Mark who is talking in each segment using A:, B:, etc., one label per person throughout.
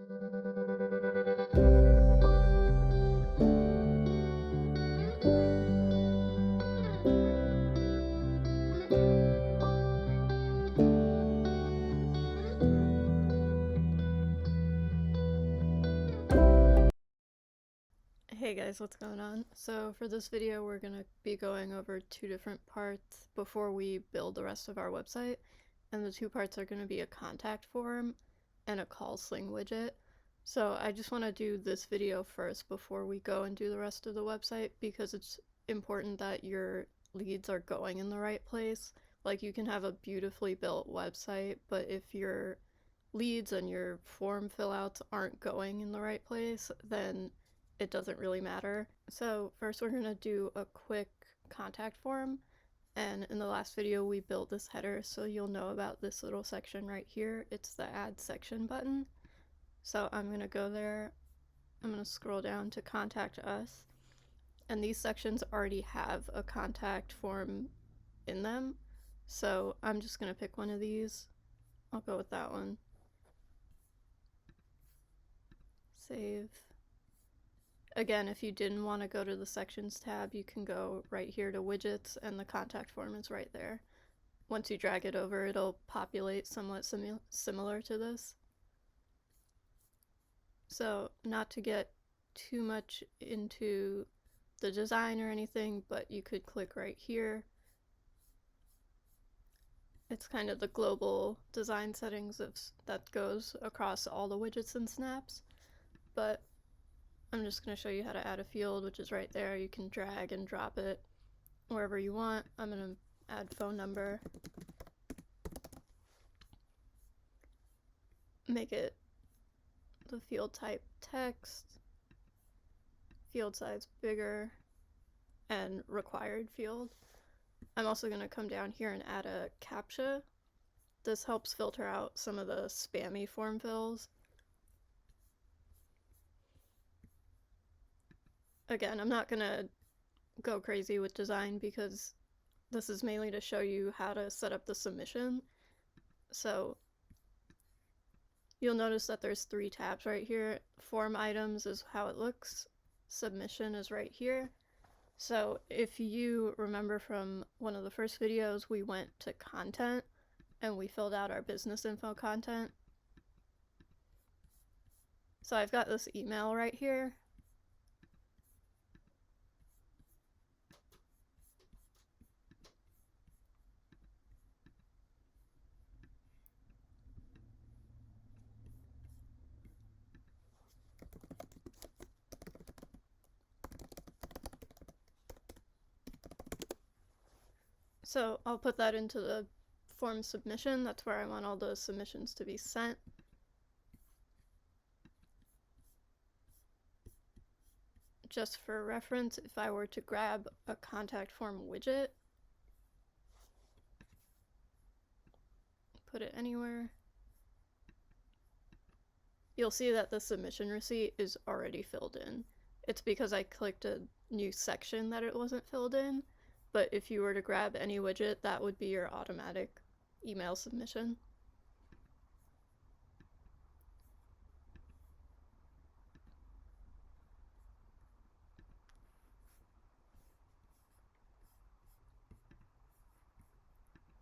A: Hey guys, what's going on? So for this video we're going to be going over two different parts before we build the rest of our website, and the two parts are going to be a contact form and a call Sling widget. So I just want to do this video first before we go and do the rest of the website, because it's important that your leads are going in the right place. Like, you can have a beautifully built website, but if your leads and your form fill outs aren't going in the right place, then it doesn't really matter. So first we're going to do a quick contact form, and in the last video we built this header, so you'll know about this little section right here. It's the add section button. So I'm going to go there, I'm going to scroll down to contact us, and these sections already have a contact form in them, so I'm just going to pick one of these. I'll go with that one. Save. Again, if you didn't want to go to the sections tab, you can go right here to widgets, and the contact form is right there. Once you drag it over, it'll populate somewhat similar to this. So, not to get too much into the design or anything, but you could click right here. It's kind of the global design settings that goes across all the widgets and snaps, but I'm just going to show you how to add a field, which is right there. You can drag and drop it wherever you want. I'm going to add phone number. Make it the field type text, field size bigger, and required field. I'm also going to come down here and add a CAPTCHA. This helps filter out some of the spammy form fills. Again, I'm not going to go crazy with design because this is mainly to show you how to set up the submission. So you'll notice that there's 3 tabs right here. Form items is how it looks. Submission is right here. So if you remember from one of the first videos, we went to content and we filled out our business info content. So I've got this email right here. So I'll put that into the form submission. That's where I want all those submissions to be sent. Just for reference, if I were to grab a contact form widget, put it anywhere, you'll see that the submission receipt is already filled in. It's because I clicked a new section that it wasn't filled in, but if you were to grab any widget, that would be your automatic email submission.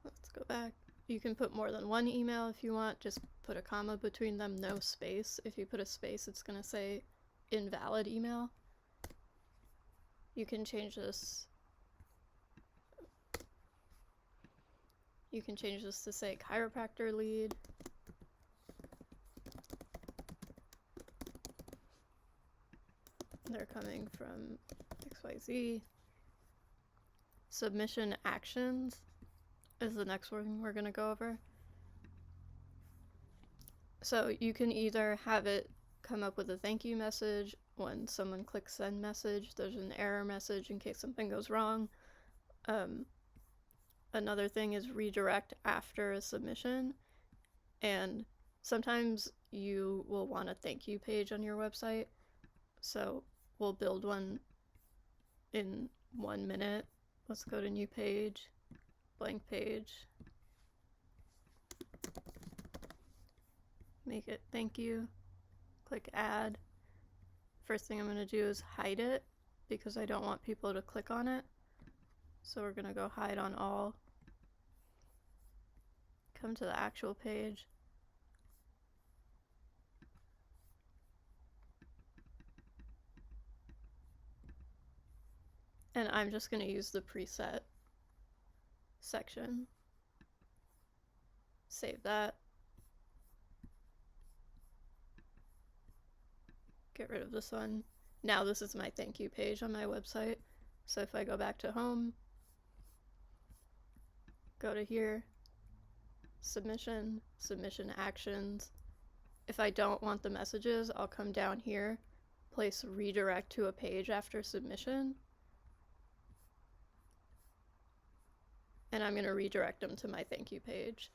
A: Let's go back. You can put more than one email if you want, just put a comma between them, no space. If you put a space, it's going to say invalid email. You can change this. You can change this to say chiropractor lead. They're coming from XYZ. Submission actions is the next one we're going to go over. So you can either have it come up with a thank you message when someone clicks send message. There's an error message in case something goes wrong. Another thing is redirect after a submission, and sometimes you will want a thank you page on your website, so we'll build one in 1 minute. Let's go to new page, blank page, make it thank you. click add. First thing I'm going to do is hide it because I don't want people to click on it. So we're going to go hide on all. Come to the actual page. And I'm just going to use the preset section. Save that. Get rid of this one. Now this is my thank you page on my website. So if I go back to home, go to here, submission, submission actions. If I don't want the messages, I'll come down here, place redirect to a page after submission, and I'm going to redirect them to my thank you page.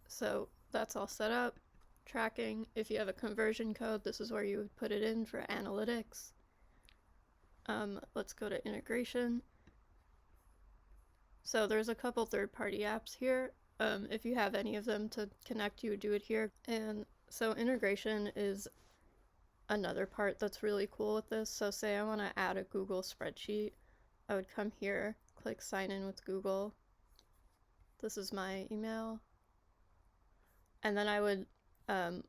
A: So that's all set up. Tracking, if you have a conversion code, this is where you would put it in for analytics. Let's go to integration. So there's a couple third-party apps here. If you have any of them to connect, you would do it here. And so integration is another part that's really cool with this. So say I want to add a Google spreadsheet, I would come here, click sign in with Google. This is my email. And then I would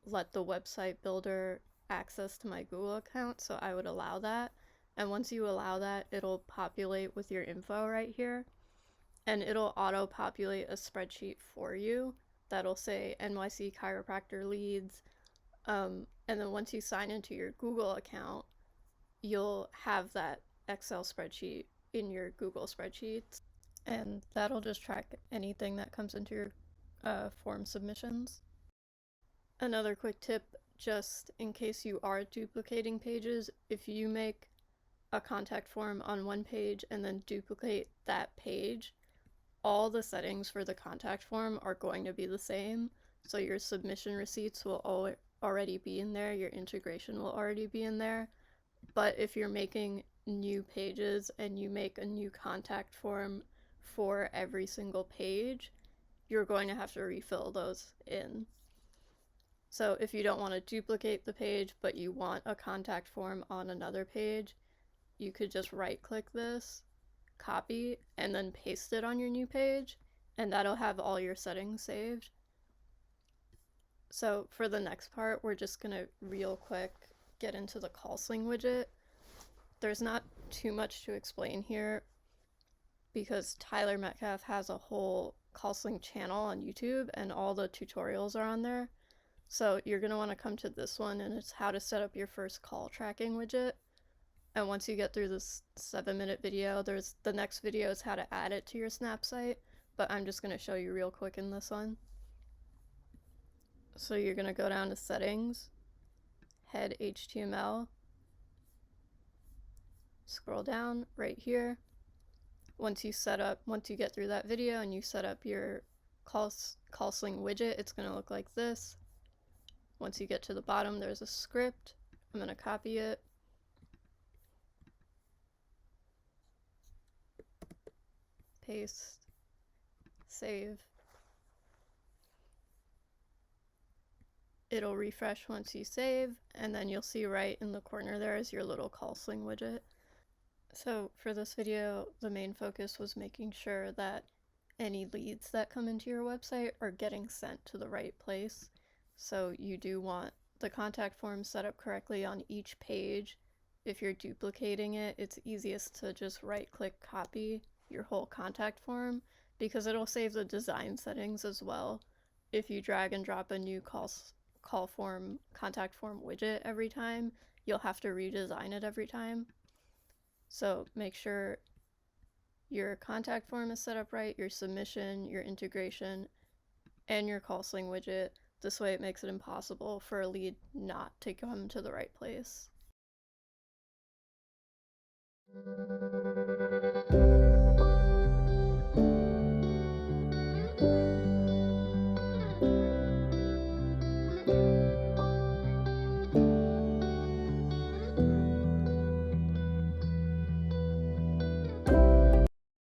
A: let the website builder access to my Google account, so I would allow that. And once you allow that, it'll populate with your info right here. And it'll auto-populate a spreadsheet for you that'll say NYC chiropractor leads. And then once you sign into your Google account, you'll have that Excel spreadsheet in your Google spreadsheets. And that'll just track anything that comes into your form submissions. Another quick tip, just in case you are duplicating pages, if you make a contact form on one page and then duplicate that page, all the settings for the contact form are going to be the same. So your submission receipts will already be in there, your integration will already be in there. But if you're making new pages and you make a new contact form for every single page, you're going to have to refill those in. So if you don't want to duplicate the page, but you want a contact form on another page, you could just right-click this, copy, and then paste it on your new page, and that'll have all your settings saved. So for the next part, we're just going to real quick get into the call Sling widget. There's not too much to explain here because Tyler Metcalf has a whole call Sling channel on YouTube and all the tutorials are on there. So you're going to want to come to this one, and it's how to set up your first call tracking widget. And once you get through this 7-minute video, the next video is how to add it to your Snap site, but I'm just going to show you real quick in this one. So you're going to go down to settings, head HTML, scroll down right here. Once you get through that video and you set up your call Sling widget, it's going to look like this. Once you get to the bottom, there's a script. I'm going to copy it. Paste. Save. It'll refresh once you save, and then you'll see right in the corner there is your little call Sling widget. So for this video, the main focus was making sure that any leads that come into your website are getting sent to the right place. So you do want the contact form set up correctly on each page. If you're duplicating it, it's easiest to just right-click copy your whole contact form because it'll save the design settings as well. If you drag and drop a new contact form widget every time, you'll have to redesign it every time. So make sure your contact form is set up right, your submission, your integration, and your call Sling widget. This way it makes it impossible for a lead not to come to the right place.